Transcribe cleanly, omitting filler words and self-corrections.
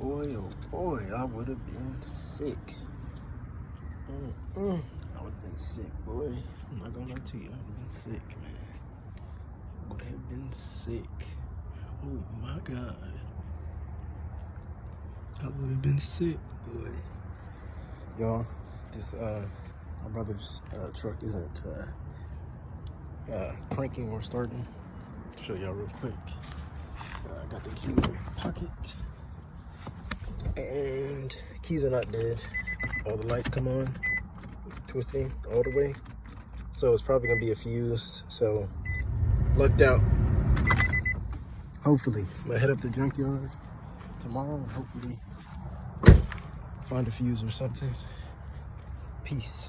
boy, oh boy, I would have been sick. I would have been sick, boy. I'm not gonna lie to you, I would have been sick, man. Would have been sick. Oh my God. I would have been sick, boy. Y'all, this my brother's truck isn't cranking or starting. Show y'all real quick. I got the keys in my pocket, and keys are not dead. All the lights come on, twisting all the way. So it's probably gonna be a fuse. So lucked out. Hopefully, I'm gonna head up to the junkyard tomorrow and hopefully find a fuse or something. Peace.